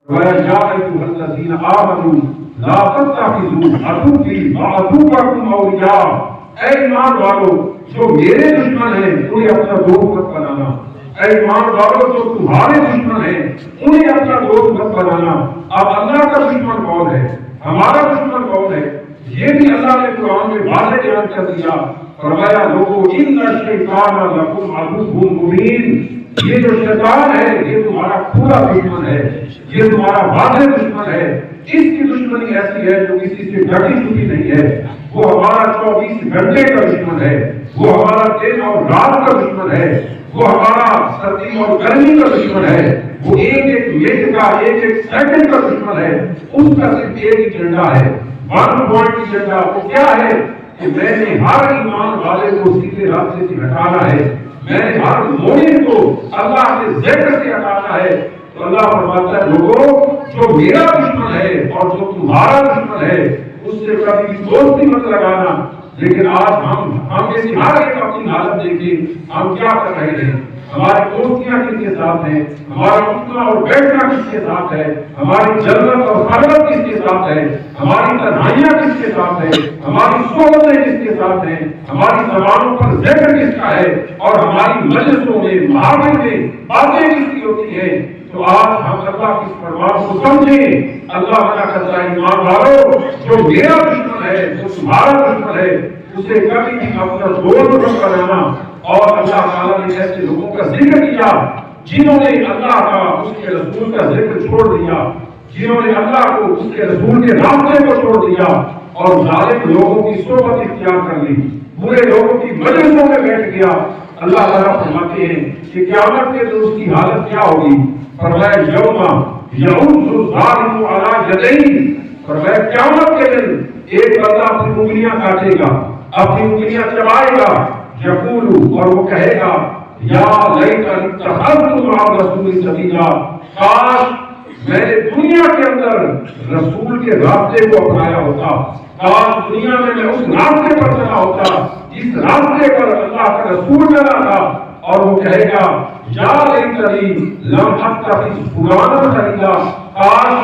وَيَا أَيُّهَا الَّذِينَ آمَنُوا لَا تَتَّخِذُوا عَدُوِّي وَعَدُوَّكُمْ أَوْلِيَاءَ، اے ایمان والو جو میرے دشمن ہیں انہیں اپنا دوست مت بنانا، اے ایمان والو جو تمہارے دشمن ہیں انہیں اپنا دوست مت بنانا۔ اب اللہ کا دشمن کون ہے، ہمارا دشمن کون ہے، یہ بھی اللہ نے قرآن میں واضح بیان کر دیا۔ فرمایا لوگوں ان الشیطان لکم عدو مبین، یہ جو شیطان ہے یہ تمہارا پورا دشمن ہے، یہ تمہارا واضح دشمن ہے۔ اس کی دشمنی ایسی ہے جو کسی سے ڈٹی چھپی نہیں ہے، وہ ہمارا 24 گھنٹے کا دشمن ہے، وہ ہمارا دن اور رات کا دشمن ہے، وہ ہمارا سردی اور گرمی کا دشمن ہے، وہ ایک ایک منٹ کا ایک ایک سیکنڈ کا دشمن ہے۔ اس کا صرف ایک ایجنڈا ہے، 1 پوائنٹ ایجنڈا۔ وہ کیا ہے کہ میں نے ہر ایمان والے کو سیدھے راستے سے ہٹانا ہے، میں نے ہر مومن کو اللہ کے ذکر سے ہٹانا ہے۔ تو اللہ فرماتا ہے لوگوں جو میرا دشمن ہے اور جو تمہارا دشمن ہے اس سے کبھی بھی دوستی مت لگانا۔ لیکن آج ہم میں سے ہر ایک اپنی حالت دیکھیں، ہم کیا کر رہے ہیں، ہماری دوستیاں کس کے ساتھ ہیں، ہمارا اٹھنا اور بیٹھنا کس کے ساتھ ہے، ہماری جنت اور خلوت کس کے ساتھ ہے، ہماری تنہائیاں کس کے ساتھ ہے، ہماری صحبتیں کس کے ساتھ ہیں، ہماری زبانوں پر ذکر کس کا ہے، اور ہماری مجلسوں میں محافل میں باتیں کس کی ہوتی ہیں۔ تو آج ہم اللہ کی فرمان کو سمجھیں۔ اللہ منع کرتا ہے ایمان والو جو میرا دشمن ہے، جو تمہارا دشمن ہے، اسے کبھی بھی اپنا دوست مت بنانا۔ اور اللہ تعالیٰ نے ایسے لوگوں کا ذکر کیا جنہوں نے اللہ کا اس کے رسول کا ذکر چھوڑ دیا، جنہوں نے اللہ کو اس کے رسول کے راستے کو چھوڑ دیا اور ظالم لوگوں کی صحبت اختیار کر لی، برے لوگوں کی مجلسوں میں بیٹھ گیا۔ اللہ تعالیٰ فرماتے ہیں کہ قیامت کے دن اس کی حالت کیا ہوگی؟ فرمایا یوم یعض الظالم علی یدیہ، فرمایا قیامت کے دن ایک بندہ اپنی انگلیاں کاٹے گا، اپنی انگلیاں چبائے گا، یقول اور وہ کہے گا یا لیتنی اتخذت مع الرسول سبیلا، کاش میں نے دنیا کے اندر رسول کے راستے کو اپنایا ہوتا، کاش دنیا میں اس راستے پر چلا ہوتا جس راستے پر اللہ کا رسول چلا تھا۔ اور وہ کہے گا یا لیتنی لم اتخذ فلانا خلیلا، کاش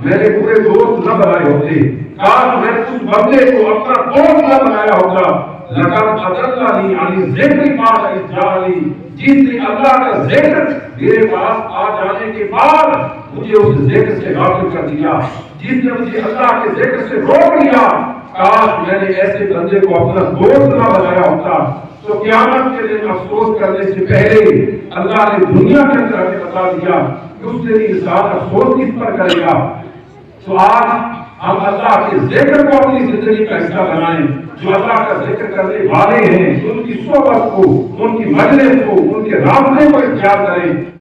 میں نے پورے دوست نہ بنائے ہوتے، کاش میں اس بندے کو اپنا دوست نہ بنایا ہوتا۔ لقد اضلنی عن الذکر بعد اذ جاءنی، جس نے اللہ کا ذکر میرے پاس آ جانے کے بعد مجھے اس ذکر سے غافل کر دیا، جس نے مجھے اللہ کے ذکر سے روک دیا، کاش میں نے ایسے بندے کو اپنا دوست نہ بنایا ہوتا۔ تو قیامت کے دن افسوس کرنے سے پہلے اللہ نے دنیا کے اندر ہمیں بتا دیا کہ اس دن انسان افسوس کس پر کرے گا۔ تو آج ہم اللہ کے ذکر کو اپنی زندگی کا حصہ بنائیں، جو اللہ کا ذکر کرنے والے ہیں ان کی صحبت کو، ان کی مجلس کو، ان کے راستے کو اختیار کریں۔